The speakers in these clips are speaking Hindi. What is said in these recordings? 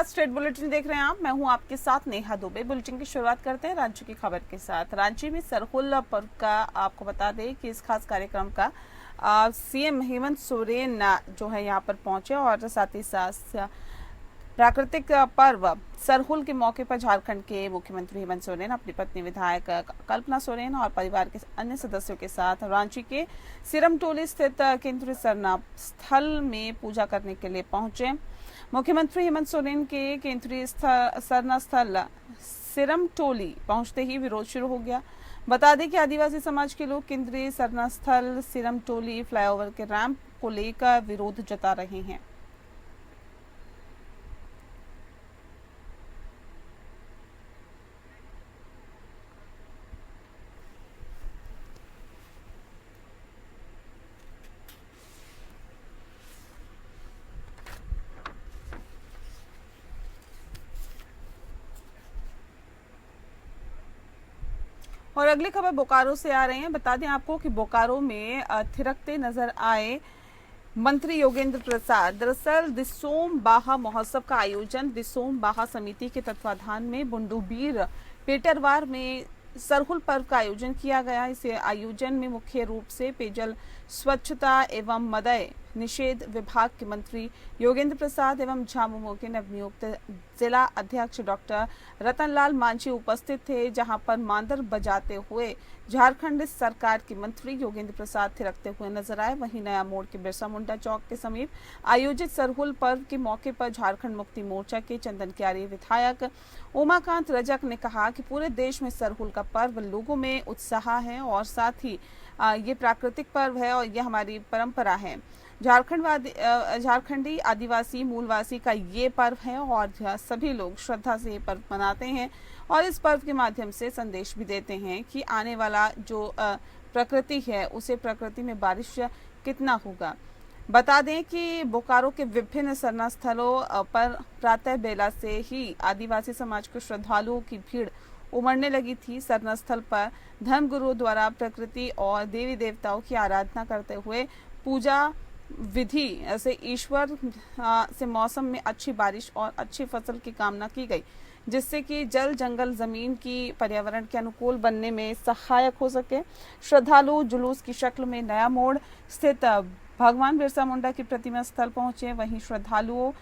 नमस्कार, स्टेट बुलेटिन देख रहे हैं आप। मैं हूं आपके साथ नेहा दुबे। बुलेटिन की शुरुआत करते हैं रांची की खबर के साथ। रांची में सरहुल पर्व का आपको बता दें कि इस खास कार्यक्रम का सीएम हेमंत सोरेन जो है यहां पर पहुंचे और साथ ही साथ प्राकृतिक पर्व सरहुल के मौके पर झारखंड के मुख्यमंत्री हेमंत सोरेन अपनी पत्नी विधायक कल्पना सोरेन और परिवार के अन्य सदस्यों के साथ रांची के सिरमटोली स्थित केंद्रीय सरना स्थल में पूजा करने के लिए पहुंचे। मुख्यमंत्री हेमंत सोरेन के केंद्रीय सरना स्थल सिरमटोली पहुंचते ही विरोध शुरू हो गया। बता दें कि आदिवासी समाज के लोग केंद्रीय सरना स्थल सिरमटोली फ्लाईओवर के रैंप को लेकर विरोध जता रहे हैं। और अगली खबर बोकारो से आ रहे हैं। बता दें आपको कि बोकारो में थिरकते नजर आए मंत्री योगेंद्र प्रसाद। दरअसल दिसोम बाहा महोत्सव का आयोजन दिसोम बाहा समिति के तत्वाधान में बुंडूबीर पेटरवार में सरहुल पर्व का आयोजन किया गया। इस आयोजन में मुख्य रूप से पेयजल स्वच्छता एवं मदय निषेध विभाग के मंत्री योगेंद्र प्रसाद एवं झामुमो के नवनियुक्त जिला अध्यक्ष डॉक्टर रतनलाल मांझी उपस्थित थे, जहां पर मांदर बजाते हुए झारखंड सरकार के मंत्री योगेंद्र प्रसाद थिरकते हुए नजर आए। वहीं नया मोड़ के बिरसा मुंडा चौक के समीप आयोजित सरहुल पर्व के मौके पर झारखंड मुक्ति मोर्चा के चंदन क्यारी विधायक उमाकांत रजक ने कहा कि पूरे देश में सरहुल का पर्व लोगों में उत्साह है और साथ ही ये प्राकृतिक पर्व है और यह हमारी परंपरा है। झारखंडी आदिवासी मूलवासी का ये पर्व है और सभी लोग श्रद्धा से ये पर्व मनाते हैं और इस पर्व के माध्यम से संदेश भी देते हैं कि आने वाला जो प्रकृति है उसे प्रकृति में बारिश कितना होगा। बता दें कि बोकारो के विभिन्न सरना स्थलों पर प्रातः बेला से ही आदिवासी समाज के श्रद्धालुओं की भीड़ उमड़ने लगी थी। सरना स्थल पर धर्मगुरुओं द्वारा प्रकृति और देवी देवताओं की आराधना करते हुए पूजा विधि से ईश्वर से मौसम में अच्छी बारिश और अच्छी फसल की कामना की गई, जिससे कि जल जंगल जमीन की पर्यावरण के अनुकूल बनने में सहायक हो सके। श्रद्धालु जुलूस की शक्ल में नया मोड़ स्थित भगवान बिरसा मुंडा की प्रतिमा स्थल पहुंचे। वहीं श्रद्धालुओं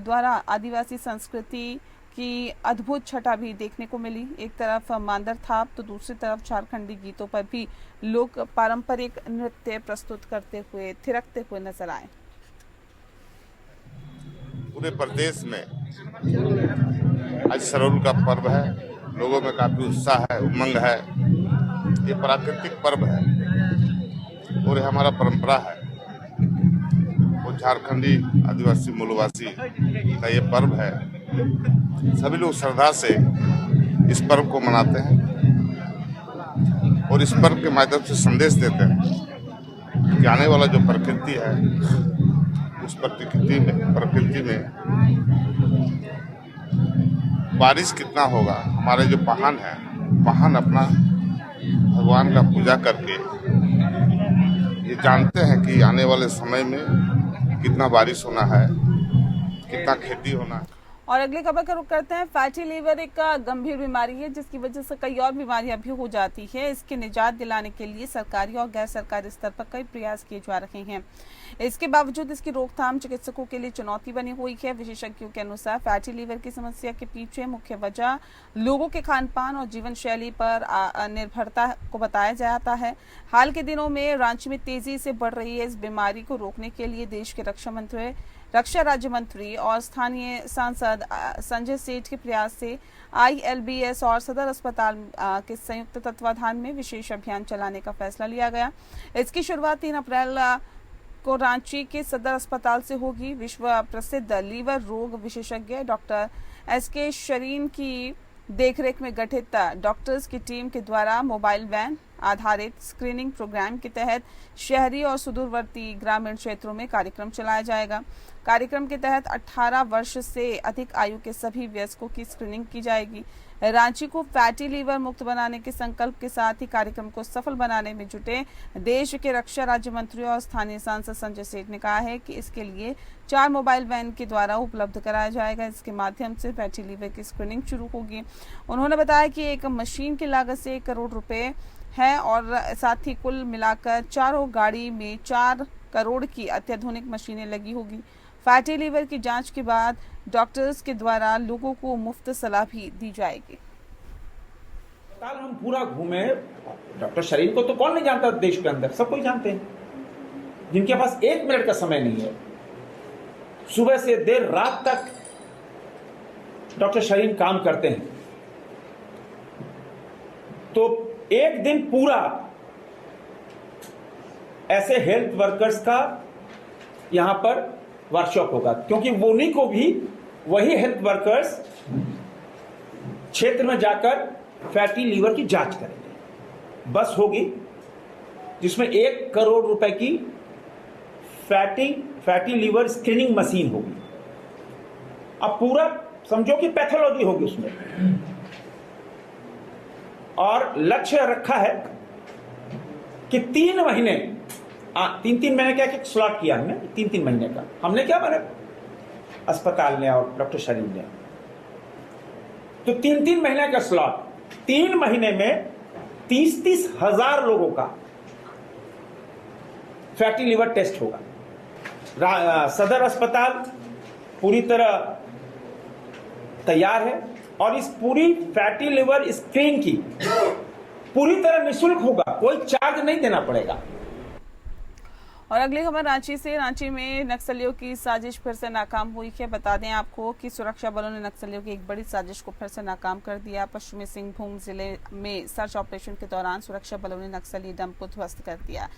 द्वारा आदिवासी संस्कृति की अद्भुत छटा भी देखने को मिली। एक तरफ मांदर थाप तो दूसरी तरफ झारखंडी गीतों पर भी लोग पारंपरिक नृत्य प्रस्तुत करते हुए थिरकते हुए नजर आए। पूरे प्रदेश में आज सरहुल का पर्व है, लोगों में काफी उत्साह है, उमंग है। ये प्राकृतिक पर्व है और ये हमारा परंपरा है। वो झारखंडी आदिवासी मूलवासी का ये पर्व है। सभी लोग श्रद्धा से इस पर्व को मनाते हैं और इस पर्व के माध्यम से संदेश देते हैं कि आने वाला जो प्रकृति है उस प्रकृति में बारिश कितना होगा। हमारे जो वाहन अपना भगवान का पूजा करके ये जानते हैं कि आने वाले समय में कितना बारिश होना है, कितना खेती होना है। और अगली खबर का रुख करते हैं। फैटी लीवर एक गंभीर बीमारी है जिसकी वजह से कई और बीमारियां भी हो जाती है। इसके निजात दिलाने के लिए सरकारी और गैर सरकारी स्तर पर कई प्रयास किए जा रहे हैं। इसके बावजूद इसकी रोकथाम चिकित्सकों के लिए चुनौती बनी हुई है। विशेषज्ञों के अनुसार फैटी लीवर की समस्या के पीछे मुख्य वजह लोगों के खान पान और जीवन शैली पर निर्भरता को बताया जाता है। हाल के दिनों में रांची में तेजी से बढ़ रही है इस बीमारी को रोकने के लिए देश के रक्षा राज्य मंत्री और स्थानीय सांसद संजय सेठ के प्रयास से ILBS और सदर अस्पताल के संयुक्त तत्वाधान में विशेष अभियान चलाने का फैसला लिया गया। इसकी शुरुआत 3 अप्रैल को रांची के सदर अस्पताल से होगी। विश्व प्रसिद्ध लीवर रोग विशेषज्ञ डॉक्टर SK शरीन की देखरेख में गठित डॉक्टर्स की टीम के द्वारा मोबाइल वैन आधारित स्क्रीनिंग प्रोग्राम के तहत शहरी और सुदूरवर्ती ग्रामीण क्षेत्रों में कार्यक्रम चलाया जाएगा। कार्यक्रम के तहत 18 वर्ष से अधिक आयु के सभी वयस्कों की स्क्रीनिंग की जाएगी। रांची को फैटी लीवर मुक्त बनाने के संकल्प के साथ ही कार्यक्रम को सफल बनाने में जुटे देश के रक्षा राज्य मंत्री और स्थानीय सांसद संजय सेठ ने कहा है कि इसके लिए 4 मोबाइल वैन के द्वारा उपलब्ध कराया जाएगा। इसके माध्यम से फैटी लीवर की स्क्रीनिंग शुरू होगी। उन्होंने बताया कि एक मशीन की लागत से 1 करोड़ रुपए है और साथ ही कुल मिलाकर चारों गाड़ी में 4 करोड़ की अत्याधुनिक मशीनें लगी होगी। फैटी लीवर की जांच के बाद डॉक्टर्स के द्वारा लोगों को मुफ्त सलाह भी दी जाएगी। अस्पताल हम पूरा घूमे, डॉक्टर शरीन को तो कौन नहीं जानता, देश के अंदर सब कोई जानते हैं। जिनके पास 1 मिनट का समय नहीं है, सुबह से देर रात तक डॉक्टर शरीन काम करते हैं, तो एक दिन पूरा ऐसे हेल्थ वर्कर्स का यहां पर वर्कशॉप होगा, क्योंकि उन्हीं को भी वही हेल्थ वर्कर्स क्षेत्र में जाकर फैटी लीवर की जांच करेंगे। बस होगी जिसमें 1 करोड़ रुपए की फैटी लीवर स्क्रीनिंग मशीन होगी। अब पूरा समझो कि पैथोलॉजी होगी उसमें, और लक्ष्य रखा है कि 3 महीने 3 महीने का एक स्लॉट किया हमने, 3 महीने का हमने क्या बने अस्पताल ने और डॉक्टर शरीफ ने, तो 3 महीने का स्लॉट, 3 महीने में 30 हजार लोगों का फैटी लीवर टेस्ट होगा। सदर अस्पताल पूरी तरह तैयार है और इस पूरी फैटी लिवर स्क्रीनिंग की पूरी तरह निःशुल्क होगा, कोई चार्ज नहीं देना पड़ेगा। और अगली खबर रांची से। रांची में नक्सलियों की साजिश फिर से नाकाम हुई है। बता दें आपको कि सुरक्षा बलों ने नक्सलियों की एक बड़ी साजिश को फिर से नाकाम कर दिया। पश्चिमी सिंहभूम जिले में सर्च ऑपरेशन के दौरान सुरक्षा बलों ने नक्सली डंप को ध्वस्त कर दिया।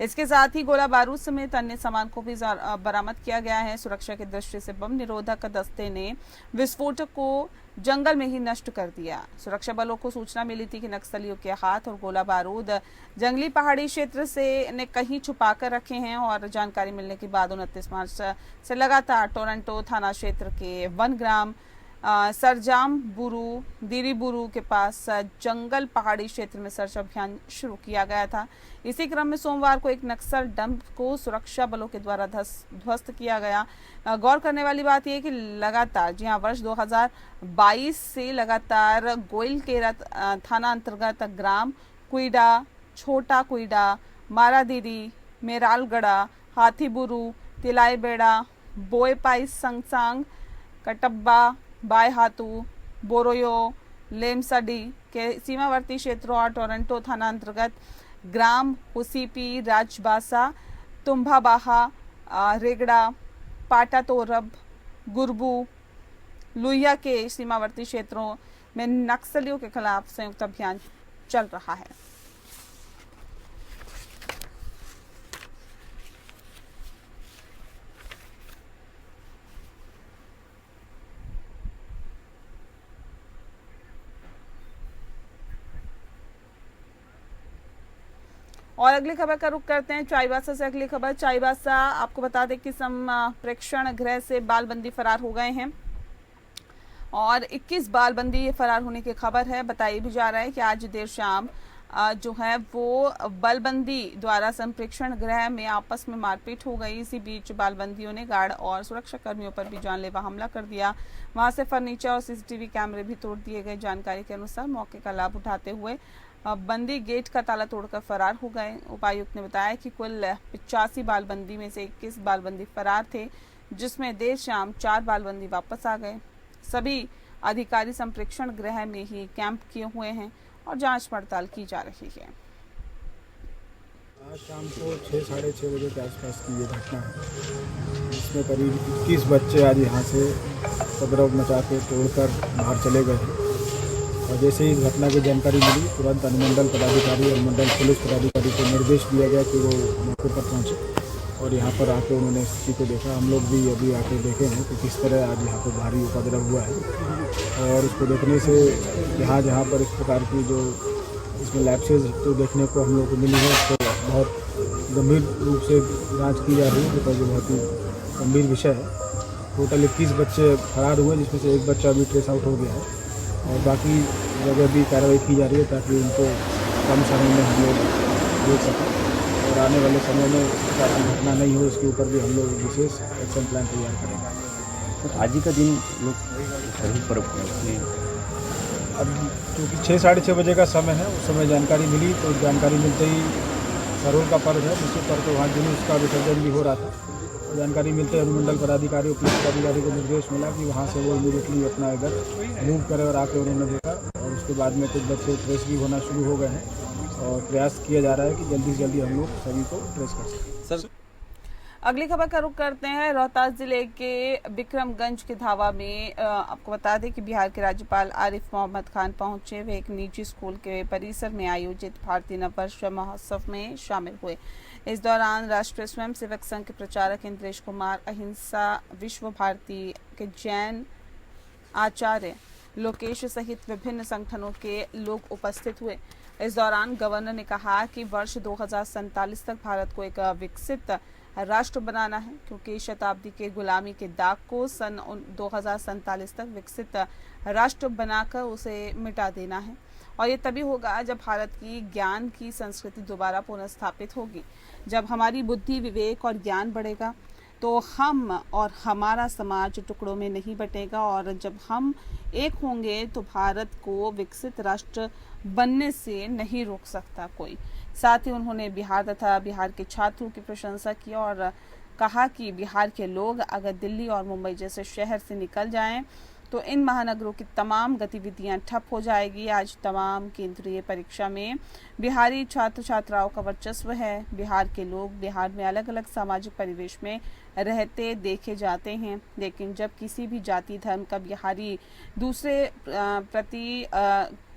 इसके साथ ही गोला बारूद समेत अन्य सामान को भी बरामद किया गया है। सुरक्षा की दृष्टि से बम निरोधक दस्ते ने विस्फोटक को जंगल में ही नष्ट कर दिया। सुरक्षा बलों को सूचना मिली थी कि नक्सलियों के हाथ और गोला बारूद जंगली पहाड़ी क्षेत्र से ने कहीं छुपा कर रखे हैं और जानकारी मिलने के बाद 29 मार्च से लगातार टोरंटो थाना क्षेत्र के 1 ग्राम सरजाम बुरू दीरीबुरू के पास जंगल पहाड़ी क्षेत्र में सर्च अभियान शुरू किया गया था। इसी क्रम में सोमवार को एक नक्सल डंप को सुरक्षा बलों के द्वारा ध्वस्त किया गया। गौर करने वाली बात यह कि लगातार वर्ष 2022 से लगातार गोइल केरा थाना अंतर्गत ग्राम कुईडा, छोटा कुईडा, मारादीरी, मेरालगढ़ा, हाथीबुरू, तिलाईबेड़ा, बोयपाई, संगसांग, कटब्बा, बायहातू, बोरोयो, लेमसडी के सीमावर्ती क्षेत्रों और टोरंटो थाना अंतर्गत ग्राम हुसीपी, राजबासा, तुम्भाबाहा, रेगड़ा, पाटा तोरब, गुरबू, लुहिया के सीमावर्ती क्षेत्रों में नक्सलियों के खिलाफ संयुक्त अभियान चल रहा है। और अगली खबर का रुख करते हैं चाईबासा से। अगली खबर चाईबासा, आपको बता दें कि प्रेक्षण गृह से बालबंदी फरार हो गए हैं और 21 बालबंदी फरार होने की खबर है। बताया भी जा रहा है कि आज देर शाम जो है वो बालबंदी द्वारा संप्रेक्षण गृह में आपस में मारपीट हो गई। इसी बीच बालबंदियों ने गार्ड और सुरक्षा कर्मियों पर भी जानलेवा हमला कर दिया। वहां से फर्नीचर और सीसीटीवी कैमरे भी तोड़ दिए गए। जानकारी के अनुसार मौके का लाभ उठाते हुए बंदी गेट का ताला तोड़कर फरार हो गए। उपायुक्त ने बताया कि कुल 85 बालबंदी में से 21 बालबंदी फरार थे, जिसमें देर शाम 4 बालबंदी वापस आ गए। सभी अधिकारी संप्रेक्षण गृह में ही कैंप किए हुए हैं और जांच पड़ताल की जा रही है। आज शाम को 6 साढ़े 6 बजे के आसपास की ये घटना है। इसमें करीब 21 बच्चे आज यहाँ से उपद्रव मचा के तोड़कर बाहर चले गए और जैसे ही इस घटना की जानकारी मिली तुरंत अनुमंडल पदाधिकारी और मंडल पुलिस पदाधिकारी को निर्देश दिया गया कि वो मौके पर पहुँचे और यहाँ पर आके उन्होंने स्थिति को देखा। हम लोग भी अभी आके देखे हैं कि किस तरह आज यहाँ पर भारी उपद्रव हुआ है और उसको देखने से जहाँ पर इस प्रकार की जो इसमें लैप्सेज तो देखने को हम लोग को मिली है, उसको बहुत गंभीर रूप से जांच की जा रही है बिकॉज ये बहुत ही गंभीर विषय है। टोटल 21 बच्चे फरार हुए जिसमें से एक बच्चा अभी ट्रेस आउट हो गया है और बाकी जगह भी कार्रवाई की जा रही है ताकि उनको कम समय में हम लोग देख सकें और आने वाले समय में ऐसी घटना नहीं हो इसके ऊपर भी हम लोग विशेष एक्शन प्लान तैयार करेंगे। सर आज ही का दिन लोग सभी पर्व में अब चूँकि 6 साढ़े 6 बजे का समय है, उस समय जानकारी मिली तो जानकारी मिलते ही सरोल का पर्व है, निश्चित तौर पर वहाँ जुलूस का विसर्जन भी हो रहा था। तो जानकारी मिलते ही अनुमंडल पदाधिकारी और पुलिस पदाधिकारी को निर्देश मिला कि वहाँ से वो इमीडिएटली अपना इधर मूव करे और आके उन्होंने देखा और उसके बाद में कुछ बच्चे ट्रेस भी होना शुरू हो गए हैं और प्रयास किया जा रहा है कि जल्दी से जल्दी हम लोग सभी को ट्रेस कर सकें। सर अगली खबर का रुख करते हैं। रोहतास जिले के बिक्रमगंज के धावा में आपको बता दें कि बिहार के राज्यपाल आरिफ मोहम्मद खान पहुंचे। वे एक निजी स्कूल के परिसर में आयोजित भारतीय नववर्ष महोत्सव में शामिल हुए। इस दौरान राष्ट्रीय स्वयंसेवक संघ के प्रचारक इंद्रेश कुमार, अहिंसा विश्व भारती के जैन आचार्य लोकेश सहित विभिन्न संगठनों के लोग उपस्थित हुए। इस दौरान गवर्नर ने कहा कि वर्ष 2047 तक भारत को एक विकसित राष्ट्र बनाना है, क्योंकि शताब्दी के गुलामी के दाग को सन 2047 तक विकसित राष्ट्र बनाकर उसे मिटा देना है। और ये तभी होगा जब भारत की ज्ञान की संस्कृति दोबारा पुनर्स्थापित होगी। जब हमारी बुद्धि, विवेक और ज्ञान बढ़ेगा तो हम और हमारा समाज टुकड़ों में नहीं बटेगा और जब हम एक होंगे तो भारत को विकसित राष्ट्र बनने से नहीं रोक सकता कोई। साथ ही उन्होंने बिहार तथा बिहार के छात्रों की प्रशंसा की और कहा कि बिहार के लोग अगर दिल्ली और मुंबई जैसे शहर से निकल जाएं तो इन महानगरों की तमाम गतिविधियां ठप हो जाएगी। आज तमाम केंद्रीय परीक्षा में बिहारी छात्र छात्राओं का वर्चस्व है। बिहार के लोग बिहार में अलग अलग सामाजिक परिवेश में रहते देखे जाते हैं, लेकिन जब किसी भी जाति धर्म का बिहारी दूसरे प्रति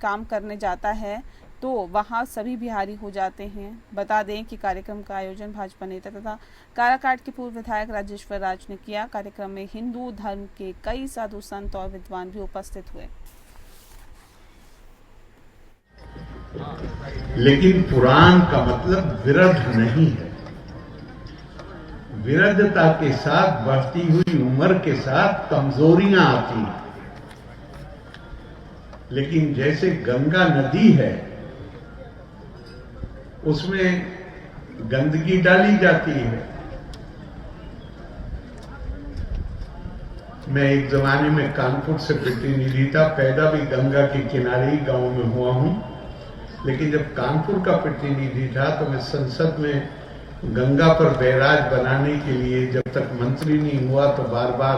काम करने जाता है तो वहाँ सभी बिहारी हो जाते हैं। बता दें कि कार्यक्रम का आयोजन भाजपा नेता तथा काराकाट के पूर्व विधायक राजेश्वर राज ने किया। कार्यक्रम में हिंदू धर्म के कई साधु संत और विद्वान भी उपस्थित हुए। लेकिन पुराण का मतलब विरध नहीं है। विरधता के साथ बढ़ती हुई उम्र के साथ कमजोरियां आती हैं। लेकिन जैसे गंगा नदी है, उसमें गंदगी डाली जाती है। मैं एक जमाने में कानपुर से प्रतिनिधि था, पैदा भी गंगा के किनारे ही गांव में हुआ हूं। लेकिन जब कानपुर का प्रतिनिधि था तो मैं संसद में गंगा पर बैराज बनाने के लिए जब तक मंत्री नहीं हुआ तो बार बार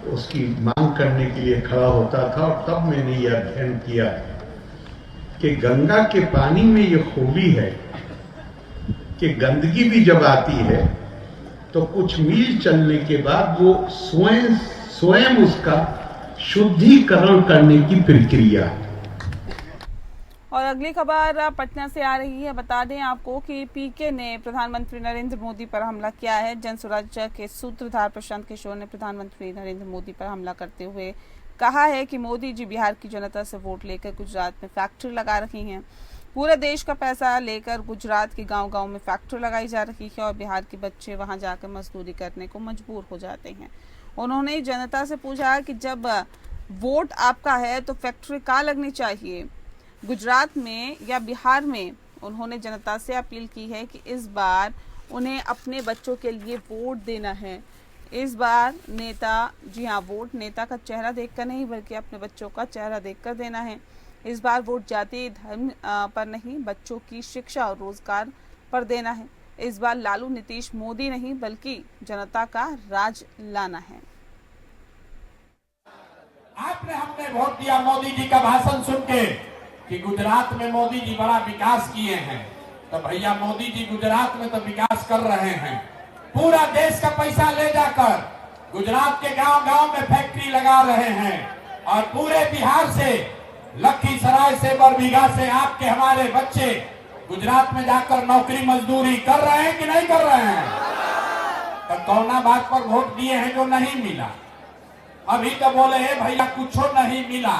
उसकी मांग करने के लिए खड़ा होता था। और तब मैंने यह अध्ययन किया कि गंगा के पानी में ये खूबी है कि गंदगी भी जब आती है तो कुछ मील चलने के बाद वो स्वयं उसका शुद्धिकरण करने की प्रक्रिया है। और अगली खबर पटना से आ रही है। बता दें आपको कि पीके ने प्रधानमंत्री नरेंद्र मोदी पर हमला किया है। जन स्वराज के सूत्रधार प्रशांत किशोर ने प्रधानमंत्री नरेंद्र मोदी पर हमला करते हुए कहा है कि मोदी जी बिहार की जनता से वोट लेकर गुजरात में फैक्ट्री लगा रही हैं। पूरे देश का पैसा लेकर गुजरात के गांव-गांव में फैक्ट्री लगाई जा रही है और बिहार के बच्चे वहां जाकर मजदूरी करने को मजबूर हो जाते हैं। उन्होंने जनता से पूछा कि जब वोट आपका है तो फैक्ट्री कहाँ लगनी चाहिए, गुजरात में या बिहार में। उन्होंने जनता से अपील की है कि इस बार उन्हें अपने बच्चों के लिए वोट देना है। इस बार नेता, जी हाँ, वोट नेता का चेहरा देखकर नहीं बल्कि अपने बच्चों का चेहरा देखकर देना है। इस बार वोट जाति धर्म पर नहीं, बच्चों की शिक्षा और रोजगार पर देना है। इस बार लालू नीतीश मोदी नहीं बल्कि जनता का राज लाना है। आपने हमने वोट दिया मोदी जी का भाषण सुन के कि गुजरात में मोदी जी बड़ा विकास किए हैं, तो भैया मोदी जी गुजरात में तो विकास कर रहे हैं। पूरा देश का पैसा ले जाकर गुजरात के गांव-गांव में फैक्ट्री लगा रहे हैं और पूरे बिहार से, लखीसराय से, बरबीघा से आपके हमारे बच्चे गुजरात में जाकर नौकरी मजदूरी कर रहे हैं कि नहीं कर रहे हैं? तो कौना बात पर वोट दिए हैं जो नहीं मिला? अभी तो बोले है भैया कुछ नहीं मिला,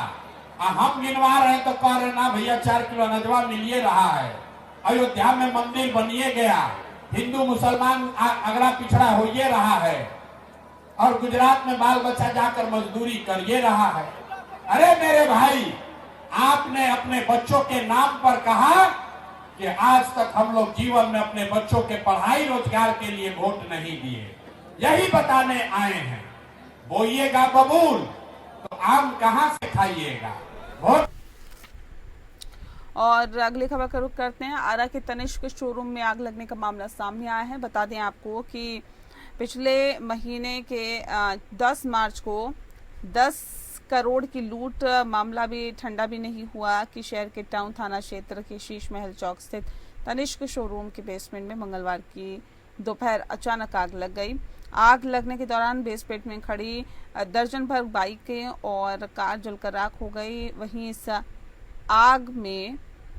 हम गिनवा रहे हैं तो कह रहे ना भैया 4 किलो अनजवा मिलिए रहा है। अयोध्या में मंदिर बनिए गया, हिंदू मुसलमान अगला पिछड़ा होइए रहा है और गुजरात में बाल बच्चा जाकर मजदूरी करिए रहा है। अरे मेरे भाई, आपने अपने बच्चों के नाम पर कहा कि आज तक हम लोग जीवन में अपने बच्चों के पढ़ाई रोजगार के लिए वोट नहीं दिए। यही बताने आए हैं। बोइएगा बबूल तो आम कहां से खाइएगा। वोट। और अगली खबर का रुख करते हैं। आरा के तनिष्क शोरूम में आग लगने का मामला सामने आया है। बता दें आपको कि पिछले महीने के 10 मार्च को 10 करोड़ की लूट मामला भी ठंडा भी नहीं हुआ कि शहर के टाउन थाना क्षेत्र के शीश महल चौक स्थित तनिष्क शोरूम के बेसमेंट में मंगलवार की दोपहर अचानक आग लग गई। आग लगने के दौरान बेसमेंट में खड़ी दर्जन भर बाइकें और कार जलकर राख हो गई। वहीं इस आग में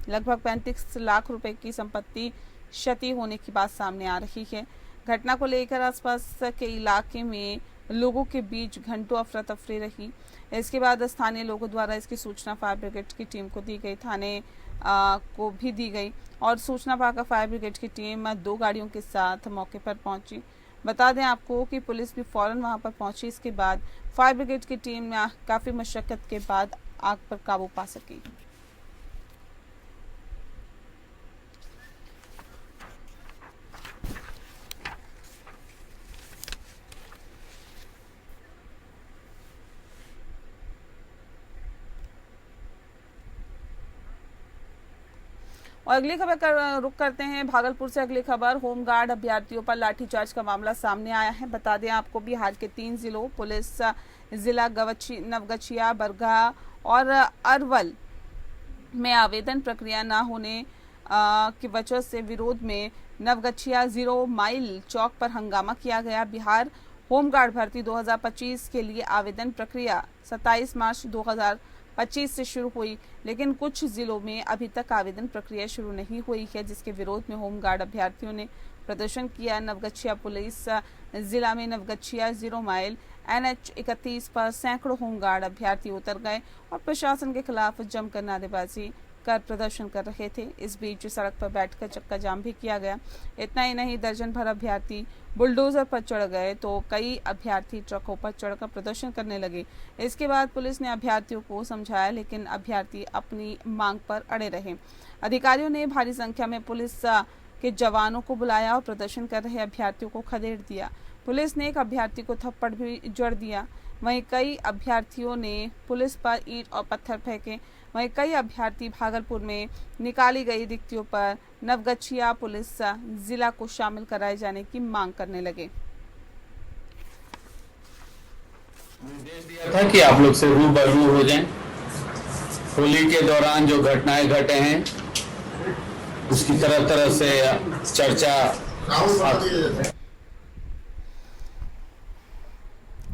लगभग 35 लाख रुपए की संपत्ति क्षति होने की बात सामने आ रही है। घटना को लेकर आसपास के इलाके में लोगों के बीच घंटों अफरा तफरी रही। इसके बाद स्थानीय लोगों द्वारा इसकी सूचना फायर ब्रिगेड की टीम को दी गई, थाने को भी दी गई और सूचना पाकर फायर ब्रिगेड की टीम 2 गाड़ियों के साथ मौके पर पहुंची। बता दें आपको कि पुलिस भी फौरन वहां पर पहुंची। इसके बाद फायर ब्रिगेड की टीम काफी मशक्कत के बाद आग पर काबू पा सकी। और अगली खबर का रुख करते हैं भागलपुर से। अगली खबर, होमगार्ड अभ्यर्थियों पर लाठीचार्ज का मामला सामने आया है। बता दें आपको बिहार के 3 जिलों पुलिस जिला नवगछिया, बरगा और अरवल में आवेदन प्रक्रिया न होने की वजह से विरोध में नवगछिया 0 माइल चौक पर हंगामा किया गया। बिहार होमगार्ड भर्ती 2025 के लिए आवेदन प्रक्रिया 27 मार्च 2025 से शुरू हुई, लेकिन कुछ जिलों में अभी तक आवेदन प्रक्रिया शुरू नहीं हुई है, जिसके विरोध में होमगार्ड अभ्यर्थियों ने प्रदर्शन किया। नवगछिया पुलिस जिला में नवगछिया 0 माइल NH 31 पर सैकड़ों होमगार्ड अभ्यर्थी उतर गए और प्रशासन के खिलाफ जमकर नारेबाजी कर प्रदर्शन कर रहे थे। इस बीच सड़क पर बैठकर चक्का जाम भी किया गया। इतना ही नहीं, दर्जन भर अभ्यर्थी बुलडोजर पर चढ़ गए तो कई अभ्यर्थी ट्रकों पर चढ़कर प्रदर्शन करने लगे। इसके बाद पुलिस ने अभ्यर्थियों को समझाया, लेकिन अभ्यर्थी अपनी मांग पर अड़े रहे। अधिकारियों ने भारी संख्या में पुलिस के जवानों को बुलाया और प्रदर्शन कर रहे अभ्यर्थियों को खदेड़ दिया। पुलिस ने एक अभ्यर्थी को थप्पड़ भी जड़ दिया। वहीं कई अभ्यर्थियों ने पुलिस पर ईंट और पत्थर फेंके। वहीं कई अभ्यर्थी भागलपुर में निकाली गई रिक्तियों पर नवगछिया पुलिस जिला को शामिल कराए जाने की मांग करने लगे। निर्देश दिया था कि आप लोग से रूबरू हो जाएं। होली के दौरान जो घटनाएं घटे हैं उसकी तरह तरह से चर्चा।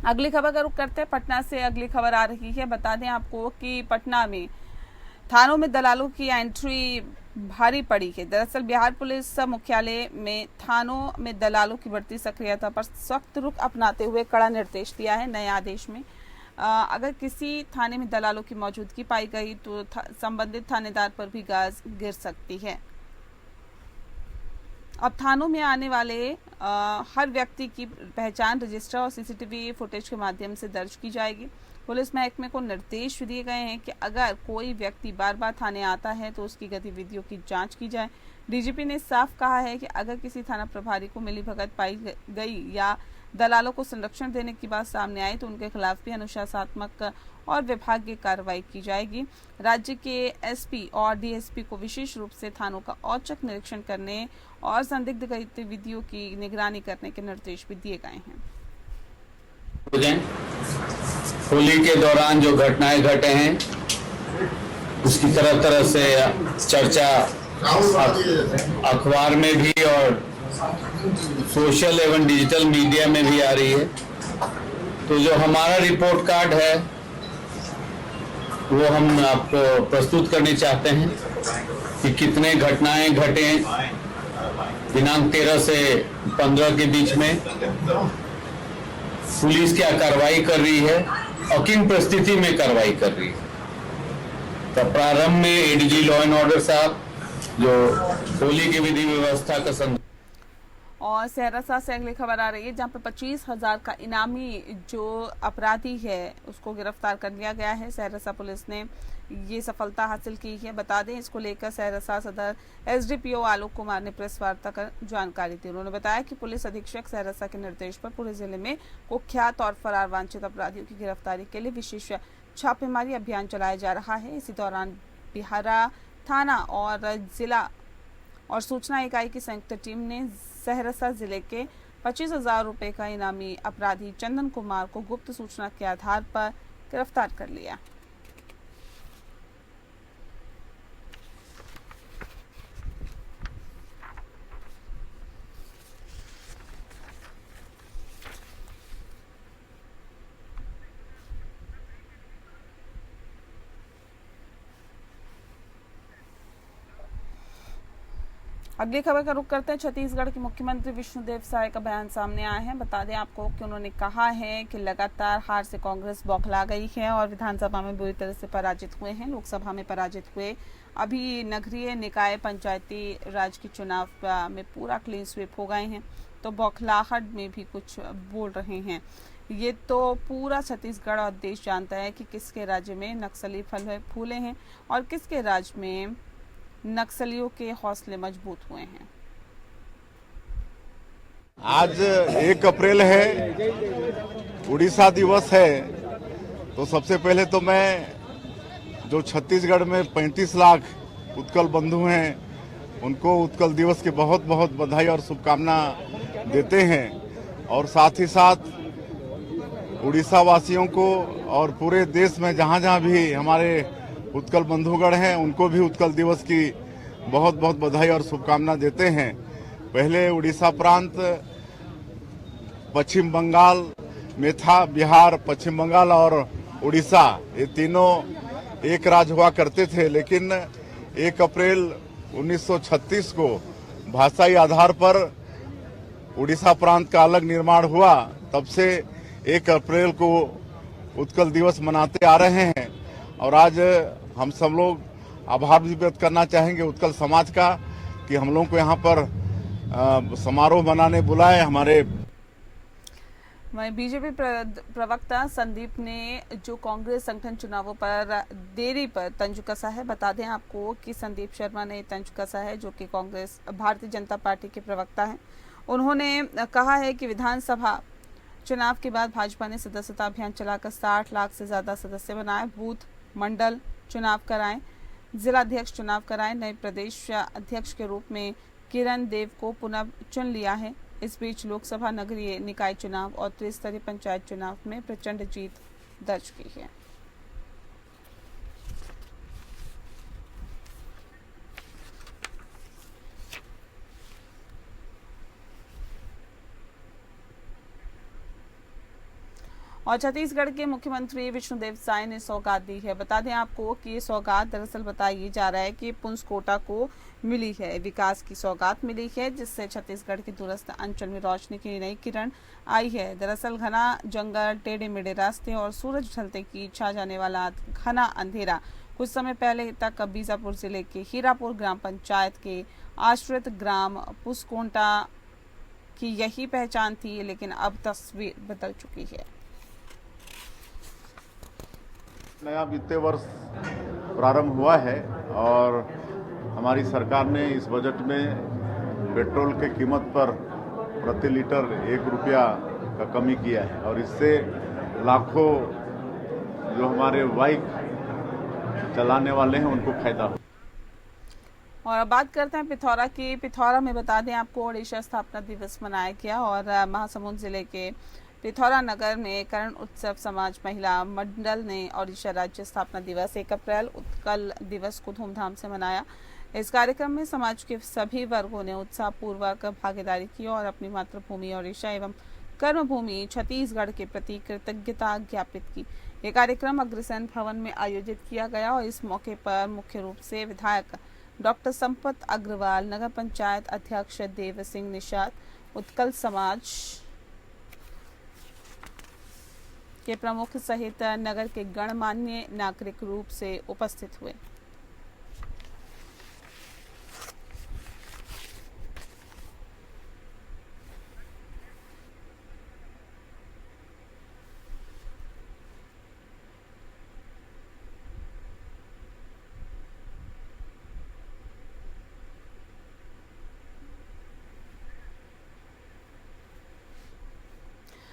अगली खबर का रुख करते हैं पटना से। अगली खबर आ रही है। बता दें आपको कि पटना में थानों में दलालों की एंट्री भारी पड़ी है। दरअसल बिहार पुलिस मुख्यालय में थानों में दलालों की बढ़ती सक्रियता पर सख्त रुख अपनाते हुए कड़ा निर्देश दिया है। नए आदेश में अगर किसी थाने में दलालों की मौजूदगी पाई गई तो संबंधित थानेदार पर भी गाज गिर सकती है। अब थानों में आने वाले हर व्यक्ति की पहचान रजिस्टर और CCTV फुटेज के माध्यम से दर्ज की जाएगी। पुलिस महकमे को निर्देश दिए गए हैं कि अगर कोई व्यक्ति बार बार थाने आता है तो उसकी गतिविधियों की जांच की जाए। DGP ने साफ कहा है कि अगर किसी थाना प्रभारी को मिलीभगत पाई गई या दलालों को संरक्षण देने की बात सामने आई तो उनके खिलाफ भी अनुशासनात्मक और विभागीय कार्रवाई की जाएगी। राज्य के SP और DSP को विशेष रूप से थानों का औचक निरीक्षण करने और संदिग्ध गतिविधियों की निगरानी करने के निर्देश भी दिए गए हैं। होली के दौरान जो घटनाएं घटे हैं उसकी तरह तरह से चर्चा अखबार में भी और सोशल एवं डिजिटल मीडिया में भी आ रही है। तो जो हमारा रिपोर्ट कार्ड है वो हम आपको प्रस्तुत करने चाहते हैं कि कितने घटनाएं घटे दिनांक 13 से 15 के बीच में, पुलिस क्या कार्रवाई कर रही है और किन परिस्थिति में कार्रवाई कर रही है। तो प्रारंभ में ADG लॉ एंड ऑर्डर साहब जो होली की विधि व्यवस्था का और सहरसा से अगली खबर आ रही है, जहां पर 25,000 का इनामी जो अपराधी है उसको गिरफ्तार कर लिया गया है। सहरसा पुलिस ने ये सफलता हासिल की है। बता दें, इसको लेकर सहरसा सदर एसडीपीओ आलोक कुमार ने प्रेस वार्ता कर जानकारी दी। उन्होंने बताया कि पुलिस अधीक्षक सहरसा के निर्देश पर पूरे जिले में कुख्यात और फरार वांछित अपराधियों की गिरफ्तारी के लिए विशेष छापेमारी अभियान चलाया जा रहा है। इसी दौरान बिहारा थाना और जिला और सूचना इकाई की संयुक्त टीम ने सहरसा जिले के 25,000 रुपए का इनामी अपराधी चंदन कुमार को गुप्त सूचना के आधार पर गिरफ्तार कर लिया। अगली खबर का रुख करते हैं। छत्तीसगढ़ के मुख्यमंत्री विष्णुदेव साय का बयान सामने आया है। बता दें आपको कि उन्होंने कहा है कि लगातार हार से कांग्रेस बौखला गई है और विधानसभा में बुरी तरह से पराजित हुए हैं। लोकसभा में पराजित हुए, अभी नगरीय निकाय पंचायती राज के चुनाव में पूरा क्लीन स्वीप हो गए हैं, तो बौखलाहट में भी कुछ बोल रहे हैं। ये तो पूरा छत्तीसगढ़ और देश जानता है कि किसके राज्य में नक्सली फल फूले हैं और किसके राज्य में नक्सलियों के हौसले मजबूत हुए हैं। आज 1 अप्रैल है, उड़ीसा दिवस है। तो सबसे पहले तो मैं जो छत्तीसगढ़ में 35 लाख उत्कल बंधु हैं उनको उत्कल दिवस की बहुत बहुत बधाई और शुभकामना देते हैं। और साथ ही साथ उड़ीसा वासियों को और पूरे देश में जहाँ जहाँ भी हमारे उत्कल बंधुगण हैं उनको भी उत्कल दिवस की बहुत बहुत बधाई और शुभकामना देते हैं। पहले उड़ीसा प्रांत पश्चिम बंगाल में था, बिहार, पश्चिम बंगाल और उड़ीसा ये तीनों एक राज्य हुआ करते थे। लेकिन 1 अप्रैल 1936 को भाषाई आधार पर उड़ीसा प्रांत का अलग निर्माण हुआ। तब से 1 अप्रैल को उत्कल दिवस मनाते आ रहे हैं। और आज हम सब लोग आभार भी व्यक्त करना चाहेंगे उत्कल समाज का कि हम लोगों को यहाँ पर समारोह मनाने बुलाए। हमारे वहीं बीजेपी प्रवक्ता संदीप ने जो कांग्रेस संगठन चुनावों पर देरी पर तंज कसा है। बता दें आपको कि संदीप शर्मा ने तंज कसा है, जो कि कांग्रेस भारतीय जनता पार्टी के प्रवक्ता हैं। उन्होंने कहा है कि विधानसभा चुनाव के बाद भाजपा ने सदस्यता अभियान चलाकर 60 लाख से ज्यादा सदस्य बनाए, बूथ मंडल चुनाव कराएं, जिलाध्यक्ष चुनाव कराएं, नए प्रदेश अध्यक्ष के रूप में किरण देव को पुनः चुन लिया है। इस बीच लोकसभा, नगरीय निकाय चुनाव और त्रिस्तरीय पंचायत चुनाव में प्रचंड जीत दर्ज की है। और छत्तीसगढ़ के मुख्यमंत्री विष्णुदेव साय ने सौगात दी है। बता दें आपको कि ये सौगात दरअसल बताया जा रहा है कि पुंसकोटा को मिली है, विकास की सौगात मिली है, जिससे छत्तीसगढ़ के दूरस्थ अंचल में रोशनी की नई किरण आई है। दरअसल घना जंगल, टेढ़े मेढ़े रास्ते और सूरज ढलते की छा जाने वाला घना अंधेरा कुछ समय पहले तक बीजापुर जिले के हीरापुर ग्राम पंचायत के आश्रित ग्राम पुंसकोटा की यही पहचान थी, लेकिन अब तस्वीर बदल चुकी है। नया वित्तीय वर्ष प्रारंभ हुआ है और हमारी सरकार ने इस बजट में पेट्रोल के कीमत पर प्रति लीटर 1 रुपया का कमी किया है और इससे लाखों जो हमारे बाइक चलाने वाले हैं उनको फायदा हो। और अब बात करते हैं पिथौरा की। पिथौरा में बता दें आपको ओडिशा स्थापना दिवस मनाया गया और महासमुंद जिले के पिथौरा नगर में कर्ण उत्सव समाज महिला मंडल ने ओडिशा राज्य स्थापना दिवस 1 अप्रैल उत्कल दिवस को धूमधाम से मनाया। इस कार्यक्रम में समाज के सभी वर्गों ने उत्साहपूर्वक भागीदारी की और अपनी मातृभूमि ओडिशा एवं कर्मभूमि छत्तीसगढ़ के प्रति कृतज्ञता ज्ञापित की। ये कार्यक्रम अग्रसेन भवन में आयोजित किया गया और इस मौके पर मुख्य रूप से विधायक डॉक्टर संपत अग्रवाल, नगर पंचायत अध्यक्ष देव सिंह निषाद, उत्कल समाज के प्रमुख सहित नगर के गणमान्य नागरिक रूप से उपस्थित हुए।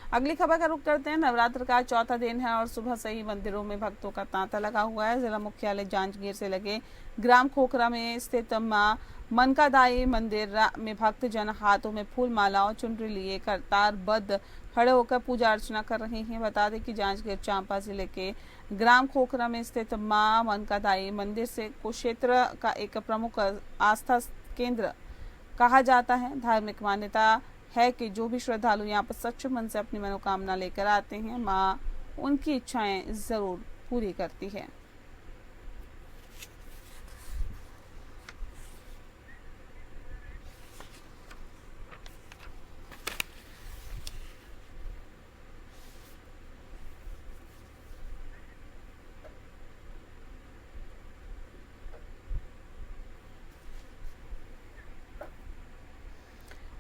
अगली खबर का रुख करते हैं। नवरात्र का चौथा दिन है और सुबह से ही मंदिरों में भक्तों का तांता लगा हुआ है। जिला मुख्यालय जांजगीर से लगे ग्राम खोखरा में स्थित मां मनकादाई मंदिर में भक्त जन हाथों में फूल माला और चुनरी लिए कतारबद्ध खड़े होकर पूजा अर्चना कर रहे हैं। बता दें कि जांजगीर चांपा जिले के ग्राम खोखरा में स्थित मां मनकादाई मंदिर से कुरुक्षेत्र का एक प्रमुख आस्था केंद्र कहा जाता है। धार्मिक मान्यता है कि जो भी श्रद्धालु यहाँ पर सच्चे मन से अपनी मनोकामना लेकर आते हैं, मां उनकी इच्छाएं जरूर पूरी करती है।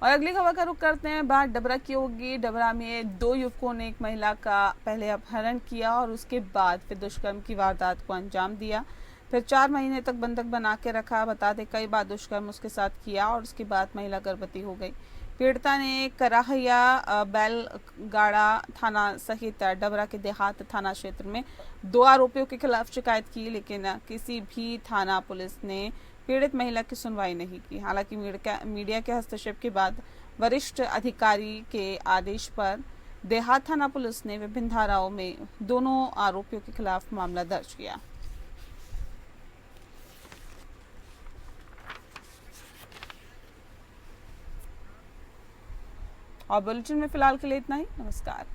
और अगली खबर का रुख करते हैं। बात डबरा की होगी। डबरा में 2 युवकों ने एक महिला का पहले अपहरण किया और उसके बाद फिर दुष्कर्म की वारदात को अंजाम दिया। फिर 4 महीने तक बंधक बना के रखा। बता दें कई बार दुष्कर्म उसके साथ किया और उसके बाद महिला गर्भवती हो गई। पीड़िता ने कराहिया बैलगाड़ा थाना सहित डबरा के देहात थाना क्षेत्र में 2 आरोपियों के खिलाफ शिकायत की, लेकिन किसी भी थाना पुलिस ने पीड़ित महिला की सुनवाई नहीं की। हालांकि मीडिया के हस्तक्षेप के बाद वरिष्ठ अधिकारी के आदेश पर देहात थाना पुलिस ने विभिन्न धाराओं में दोनों आरोपियों के खिलाफ मामला दर्ज किया। और बुलेटिन में फिलहाल के लिए इतना ही। नमस्कार।